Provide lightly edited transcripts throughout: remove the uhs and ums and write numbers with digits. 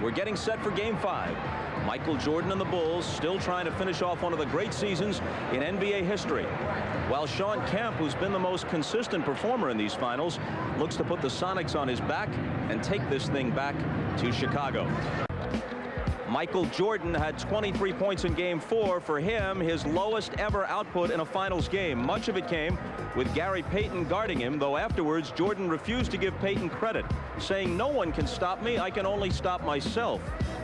We're getting set for Game 5. Michael Jordan and the Bulls still trying to finish off one of the great seasons in NBA history. While Shawn Kemp, who's been the most consistent performer in these finals, looks to put the Sonics on his back and take this thing back to Chicago. Michael Jordan had 23 points in Game 4. For him, his lowest ever output in a finals game. Much of it came with Gary Payton guarding him, though afterwards Jordan refused to give Payton credit, saying, "No one can stop me, I can only stop myself.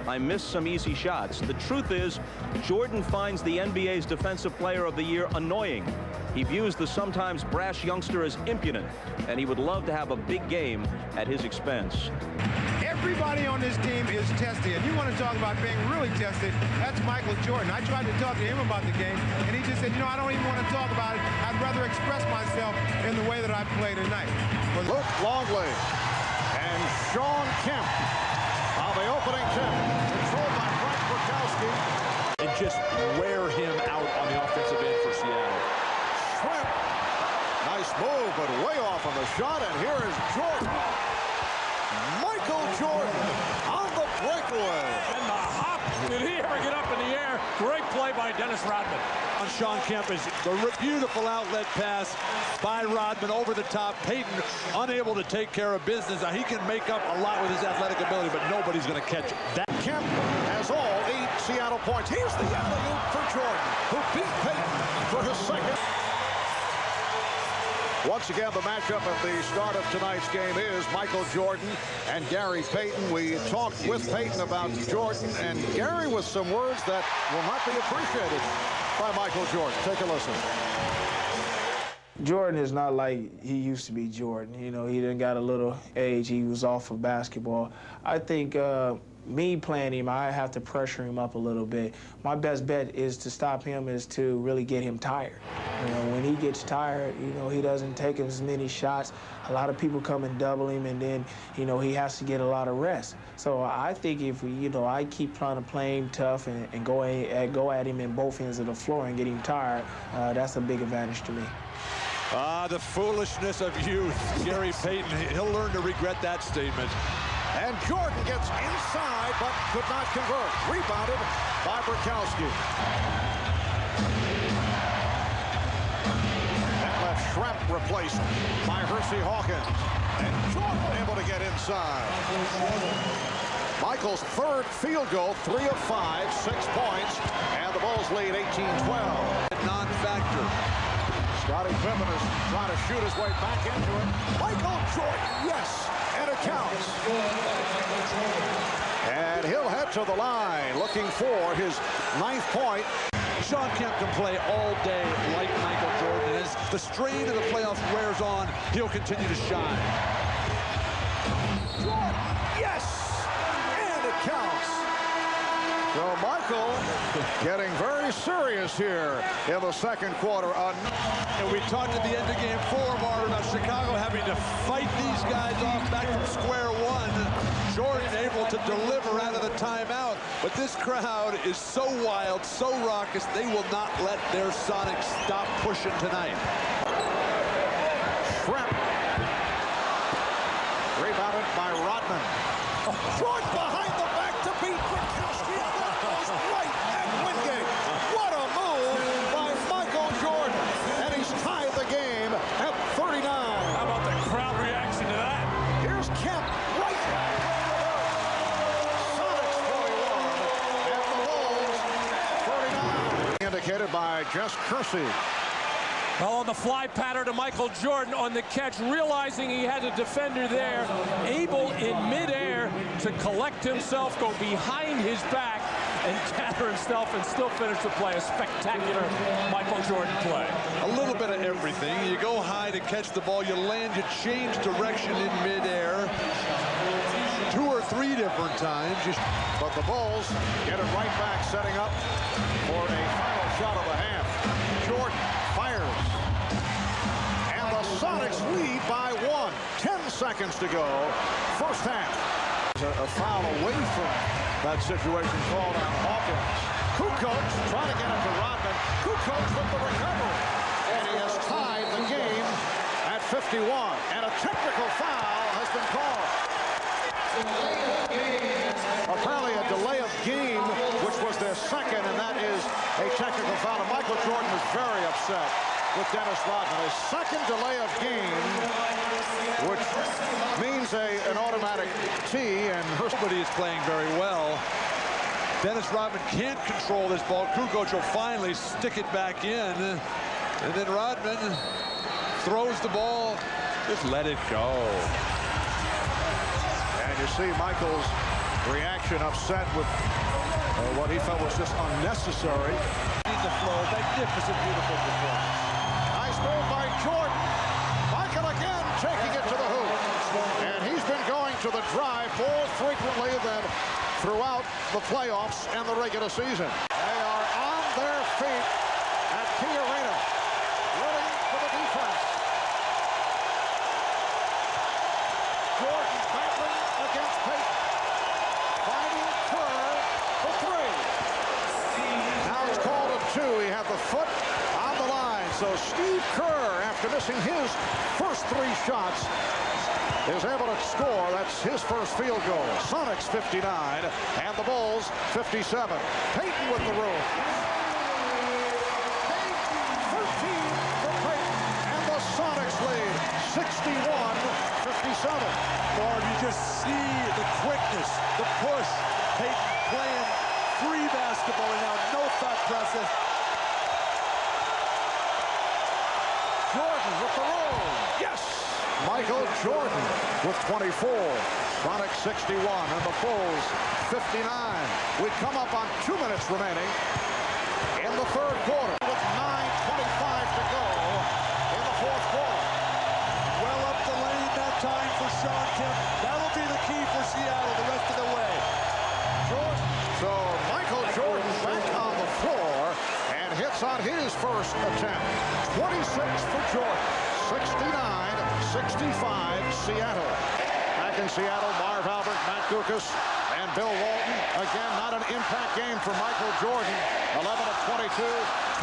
I missed some easy shots." The truth is, Jordan finds the NBA's Defensive Player of the Year annoying. He views the sometimes brash youngster as impudent, and he would love to have a big game at his expense. Everybody on this team is tested, and you want to talk about being really tested, that's Michael Jordan. I tried to talk to him about the game, and he just said, you know, I don't even want to talk about it. I'd rather express myself in the way that I play tonight. Luke Longley and Shawn Kemp on the opening tip, controlled by Frank Brickowski. And just wear him out on the offensive end for Seattle. Shrimp. Nice move, but way off on the shot, and here is Jordan. Michael Jordan on the breakaway. And the hop. Did he ever get up in the air? Great play by Dennis Rodman. On Shawn Kemp is the beautiful outlet pass by Rodman over the top. Payton unable to take care of business. Now, he can make up a lot with his athletic ability, but nobody's going to catch that. Kemp has all 8 Seattle points. Here's the alley-oop for Jordan, who beat Payton for his second. Once again, the matchup at the start of tonight's game is Michael Jordan and Gary Payton. We talked with Payton about Jordan, and Gary with some words that will not be appreciated by Michael Jordan. Take a listen. Jordan is not like he used to be Jordan. You know, he done got a little age. He was off of basketball. I think me playing him, I have to pressure him up a little bit. My best bet is to stop him is to really get him tired. You know, when he gets tired, you know, he doesn't take as many shots. A lot of people come and double him, and then, you know, he has to get a lot of rest. So I think if, you know, I keep trying to play him tough and go at him in both ends of the floor and get him tired, that's a big advantage to me. The foolishness of youth. Gary Payton, he'll learn to regret that statement. And Jordan gets inside, but could not convert. Rebounded by Brickowski. That left Shrimp replaced by Hersey Hawkins. And Jordan able to get inside. Michael's third field goal, 3 of 5, 6 points, and the Bulls lead 18-12. Non-factor. Scottie Pippen is trying to shoot his way back into it. Michael Jordan, yes, and it counts. And he'll head to the line, looking for his 9th point. Shawn Kemp can play all day like Michael Jordan. As the strain of the playoffs wears on, he'll continue to shine. Jordan, yes, and it counts. So Michael getting very serious here in the second quarter. And we talked at the end of Game 4, Mark, about Chicago having to fight these guys off back from square one. Jordan able to deliver out of the timeout. But this crowd is so wild, so raucous, they will not let their Sonics stop pushing tonight. Shrimp. Rebounded by Rodman. Jordan behind the back to beat Brickowski. That goes right at Wingate. What a move by Michael Jordan. And he's tied the game at 39. How about the crowd reaction to that? Here's Kemp right. Sonics 41 and the Bulls 39. Indicated by Jess Kersey. Well, on the fly pattern to Michael Jordan on the catch, realizing he had a defender there, able in midair to collect himself, go behind his back, and gather himself and still finish the play. A spectacular Michael Jordan play. A little bit of everything. You go high to catch the ball, you land, you change direction in midair. 2 or 3 different times. But the Bulls get it right back, setting up for a final shot of the half. Jordan fires. And the Sonics lead by 1. 10 seconds to go. First half. A foul away from that situation called on Hawkins. Kukoc trying to get it to Rodman. Kukoc with the recovery. And he has tied the game at 51. And a technical foul has been called. foul, and Michael Jordan is very upset with Dennis Rodman. A second delay of game, which means an automatic tee, and Hershbody is playing very well. Dennis Rodman can't control this ball. Kukoc will finally stick it back in, and then Rodman throws the ball. Just let it go. And you see Michael's reaction, upset with what he felt was just unnecessary. The flow, magnificent, beautiful performance. Nice move by Jordan. Michael again taking it to the hoop. And he's been going to the drive more frequently than throughout the playoffs and the regular season. They are on their feet at Key Arena, ready for the defense. Jordan battling against Payton. Finding Kerr for three. Now it's called a two. He had the foot on the line. So Steve Kerr, after missing his first three shots, is able to score. That's his first field goal. Sonics 59 and the Bulls 57. Payton with the room. 13 for Payton, and the Sonics lead 61-57. Barb, you just see the quickness, the push. Payton playing free basketball and now no thought process. Jordan with the roll. Yes! Michael Jordan with 24. Sonics 61 and the Bulls 59. We come up on 2 minutes remaining in the third quarter with 9:25 to go in the fourth quarter. Well up the lane that time for Shawn Kemp. That'll be the key for Seattle the rest of the way. Jordan. So Michael Jordan back on the floor and hits on his first attempt. 26 for Jordan. 69-65 Seattle. Back in Seattle, Marv Albert, Matt Dukas, and Bill Walton. Again, not an impact game for Michael Jordan. 11 of 22,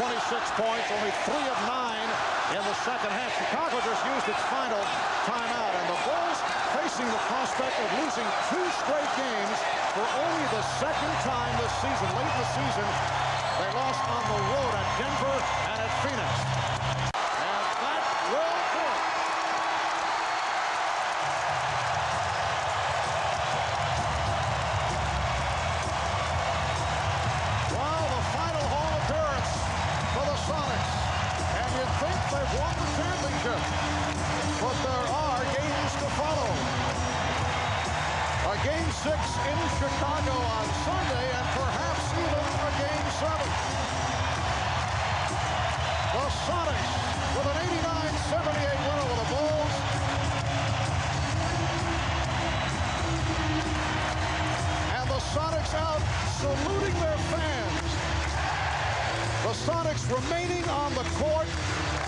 26 points, only 3 of 9 in the second half. Chicago just used its final timeout, and the Bulls facing the prospect of losing 2 straight games for only the second time this season. Late in the season, they lost on the road at Denver and at Phoenix. But there are games to follow. A Game 6 in Chicago on Sunday, and perhaps even a Game 7. The Sonics with an 89-78 win over the Bulls. And the Sonics out saluting their fans. The Sonics remaining on the court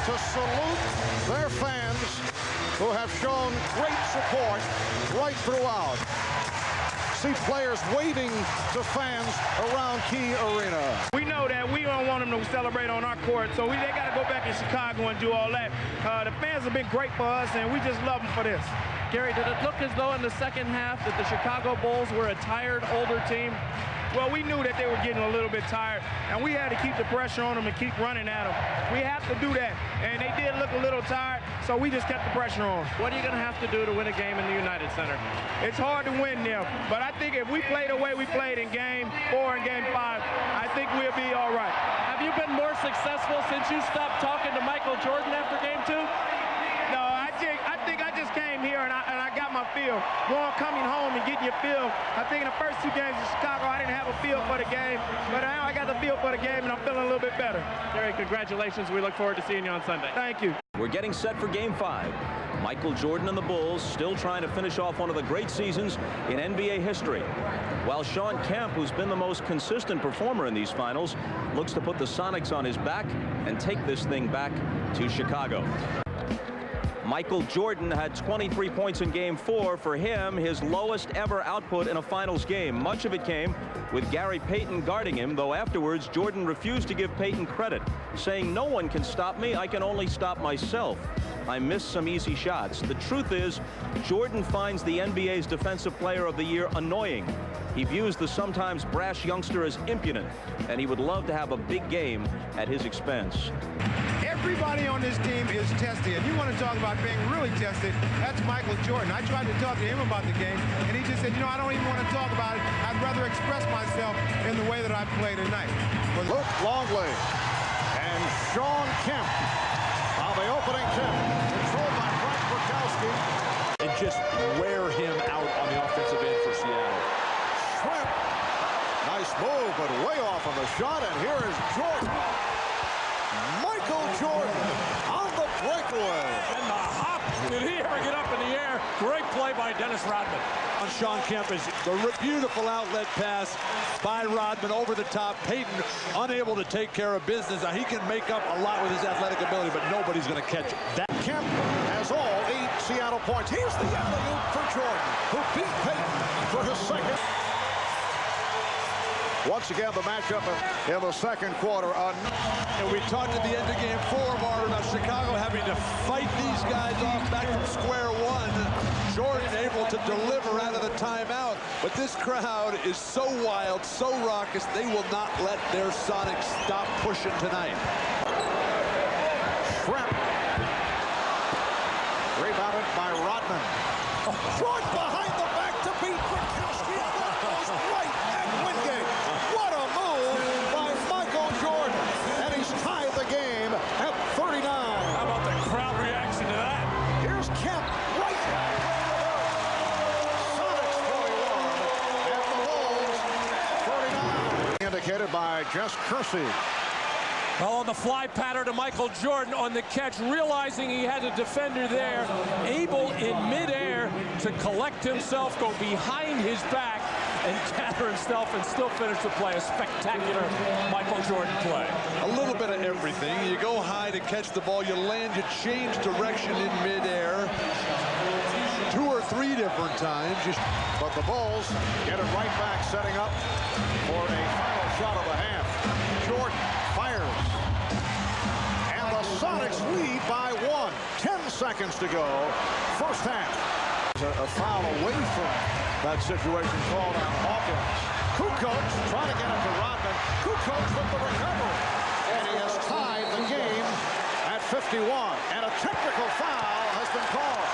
to salute their fans who have shown great support right throughout. See players waving to fans around Key Arena. We know that we don't want them to celebrate on our court, so they got to go back in Chicago and do all that. The fans have been great for us, and we just love them for this. Gary, did it look as though in the second half that the Chicago Bulls were a tired, older team? Well, we knew that they were getting a little bit tired, and we had to keep the pressure on them and keep running at them. We have to do that, and they did look a little tired, so we just kept the pressure on. What are you going to have to do to win a game in the United Center? It's hard to win there, but I think if we play the way we played in Game 4 and Game 5, I think we'll be all right. Have you been more successful since you stopped talking to Michael Jordan after Game 2? No, I think I just came here and I got my feel. Coming home and getting your feel. I think in the first 2 games in Chicago, I didn't have a feel for the game, but now I got the feel for the game, and I'm feeling a little bit better. Gary, congratulations. We look forward to seeing you on Sunday. Thank you. We're getting set for Game 5. Michael Jordan and the Bulls still trying to finish off one of the great seasons in NBA history. While Shawn Kemp, who's been the most consistent performer in these finals, looks to put the Sonics on his back and take this thing back to Chicago. Michael Jordan had 23 points in Game 4. For him, his lowest ever output in a finals game. Much of it came with Gary Payton guarding him, though afterwards Jordan refused to give Payton credit, saying, "No one can stop me, I can only stop myself." I missed some easy shots. The truth is, Jordan finds the NBA's Defensive Player of the Year annoying. He views the sometimes brash youngster as impudent, and he would love to have a big game at his expense. Everybody on this team is tested, and you want to talk about being really tested, that's Michael Jordan. I tried to talk to him about the game, and he just said, you know, I don't even want to talk about it. I'd rather express myself in the way that I play tonight. Luke Longley and Shawn Kemp on the opening tip, controlled by Frank Burkowski. And just wear him out on the offensive end for Seattle. Shrimp. Nice move, but way off on the shot, and here is Jordan. Michael Jordan on the breakaway. And the hop. Did he ever get up in the air? Great play by Dennis Rodman. On Shawn Kemp is the beautiful outlet pass by Rodman over the top. Payton unable to take care of business. Now, he can make up a lot with his athletic ability, but nobody's going to catch that. Kemp has all 8 Seattle points. Here's the alley-oop for Jordan, who beat Payton for his second. Once again, the matchup in the second quarter. And we talked at the end of game 4, Marvin, about Chicago having to fight these guys off back from square one. Jordan able to deliver out of the timeout. But this crowd is so wild, so raucous, they will not let their Sonics stop pushing tonight. Shrimp. Rebounded by Rodman. Jordan behind the back to beat Burkowski. And that goes right at Wingate. What a move by Michael Jordan. And he's tied the game at 39. How about the crowd reaction to that? Here's Kemp right. Sonics 41 and the Bulls 39. Indicated by Jess Kersey. Well, on the fly pattern to Michael Jordan on the catch, realizing he had a defender there, able in midair to collect himself, go behind his back, and gather himself and still finish the play. A spectacular Michael Jordan play. A little bit of everything. You go high to catch the ball, you land, you change direction in midair. 2 or 3 different times. But the Bulls get it right back, setting up for a final shot of the half. Jordan fires. And the Sonics lead by 1. 10 seconds to go. First half. A foul away from that situation called on offense. Kukoc trying to get it to Rodman. Kukoc with the recovery. And he has tied the game at 51. And a technical foul has been called.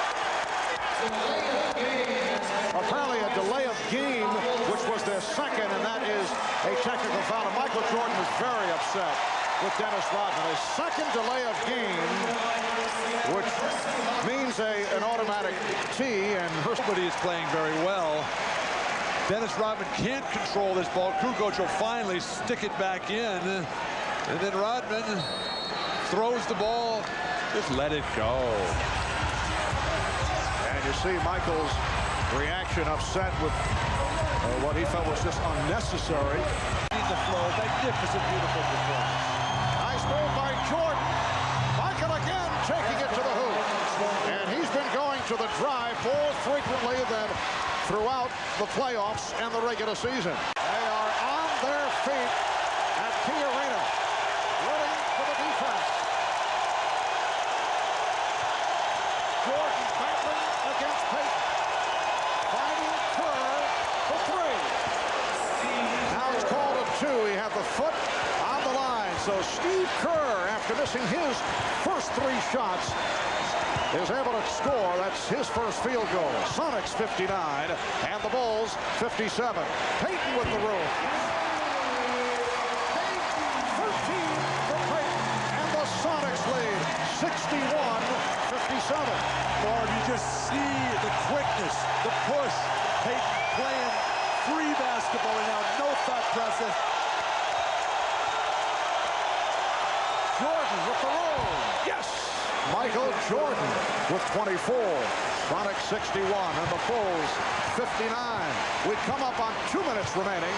Apparently a delay of game, which was their second, and that is a technical foul. And Michael Jordan was very upset with Dennis Rodman. A second delay of game, which means an automatic tee, and Somebody is playing very well. Dennis Rodman can't control this ball. Kukoc will finally stick it back in. And then Rodman throws the ball. Just let it go. And you see Michael's reaction, upset with what he felt was just unnecessary. The flow, magnificent, beautiful performance. Nice move by Jordan. Michael again taking it to the hoop. And he's been going to the drive more frequently than throughout the playoffs and the regular season. They are on their feet at Key Arena, ready for the defense. Jordan battling against Payton. Finding Kerr for 3. Now it's called a 2. He had the foot on the line. So Steve Kerr, after missing his first 3 shots, is able to score. That's his first field goal. Sonics 59 and the Bulls 57. Payton with the room. 13 for Payton, and the Sonics lead 61-57. Marv, you just see the quickness, the push. Payton playing free basketball right now, no thought process. Jordan with the roll. Yes! Michael Jordan with 24. Sonics 61 and the Bulls 59. We come up on 2 minutes remaining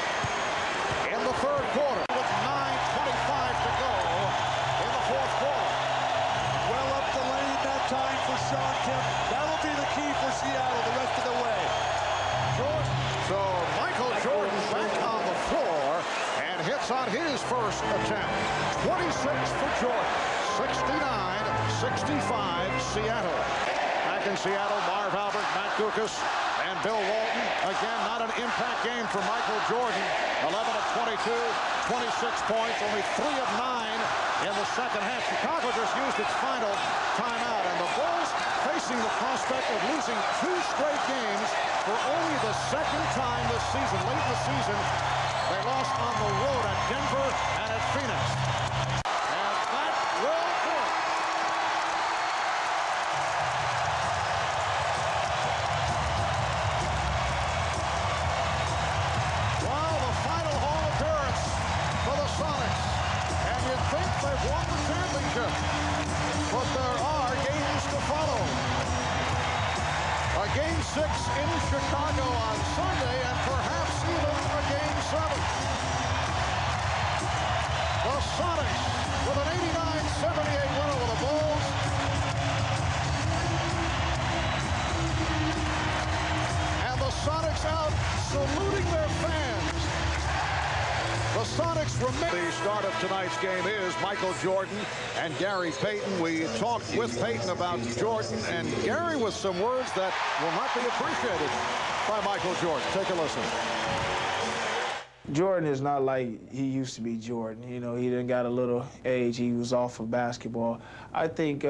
in the third quarter with 9:25 to go in the fourth quarter. Well up the lane that time for Shawn Kemp. That'll be the key for Seattle the rest of the way. Jordan. So Michael Jordan back on the floor and hits on his first attempt. 26 for Jordan. 69 65, Seattle. Back in Seattle, Marv Albert, Matt Guokas, and Bill Walton. Again, not an impact game for Michael Jordan. 11 of 22, 26 points, only 3 of 9 in the second half. Chicago just used its final timeout, and the Bulls facing the prospect of losing 2 straight games for only the second time this season. Late in the season, they lost on the road at Denver and at Phoenix. And that will do it. Well, the final home appearance for the Sonics. And you'd think they've won the championship. But there are games to follow. A Game 6 in Chicago on Sunday, and perhaps even a Game 7. The Sonics with an 89-78 win over the Bulls. And the Sonics out saluting their fans. The Sonics remain. The start of tonight's game is Michael Jordan and Gary Payton. We talked with Payton about Jordan, and Gary with some words that will not be appreciated by Michael Jordan. Take a listen. Jordan is not like he used to be Jordan. You know, he done got a little age. He was off of basketball. I think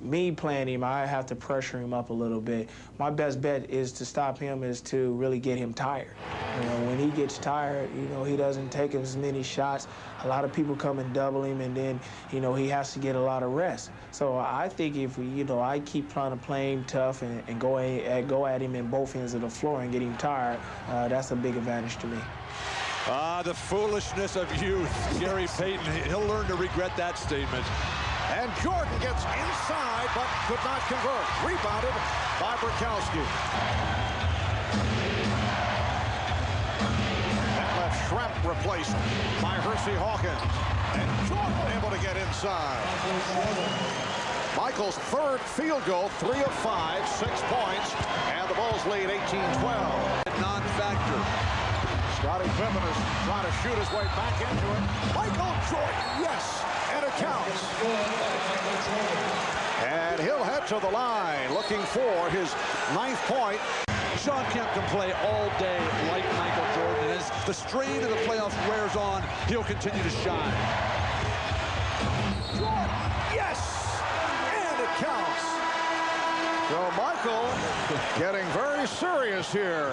me playing him, I have to pressure him up a little bit. My best bet is to stop him is to really get him tired. You know, when he gets tired, you know, he doesn't take as many shots. A lot of people come and double him, and then, you know, he has to get a lot of rest. So I think if, you know, I keep trying to play him tough and go at him in both ends of the floor and get him tired, that's a big advantage to me. The foolishness of youth. Gary Payton, he'll learn to regret that statement. And Jordan gets inside, but could not convert. Rebounded by Burkowski. That left Schrempf replaced by Hersey Hawkins. And Jordan able to get inside. Michael's third field goal, 3 of 5, 6 points, and the Bulls lead 18-12. Non-factor. Scottie Pippen is trying to shoot his way back into it. Michael Jordan, yes, and it counts. And he'll head to the line, looking for his 9th point. Shawn Kemp can play all day like Michael Jordan. As the strain of the playoffs wears on, he'll continue to shine. Jordan, yes, and it counts. So Michael getting very serious here.